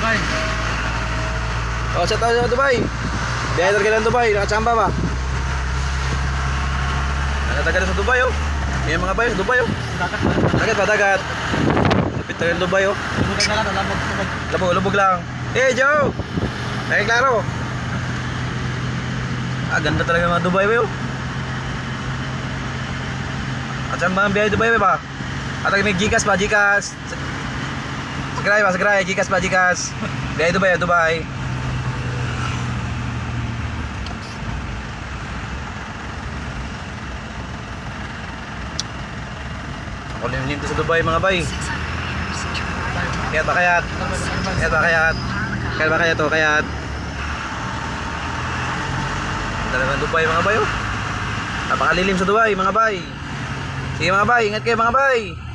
Dubai. Oh, sa tayo sa Dubai. Biyahe talaga ng Dubai, nakachamba ba? Nakatagal sa Dubai oh. May mga bayo sa Dubai oh. Dagat. Dagat pa, dagat. Lapit talaga ng Dubai oh. Lubog na lang, lubog. Lubog, lubog lang. Hey Joe! Ay, klaro. Ah, ganda talaga ng mga Dubai oh. At saan ba ang biyahe Dubai ba? At may Gcash ba? Gcash. Sagray ba? Sagray. Gcash ba? Gcash. Biyahe Dubai, Dubai. Ako limlim to sa Dubai mga bay. Kayat ba kayat? Kayat ba kayat? Kayat ba kayat to? Kayat. Talagang Dubai mga bay oh. Napakalilim sa Dubai mga bay. Sige mga bay, ingat kayo mga bay.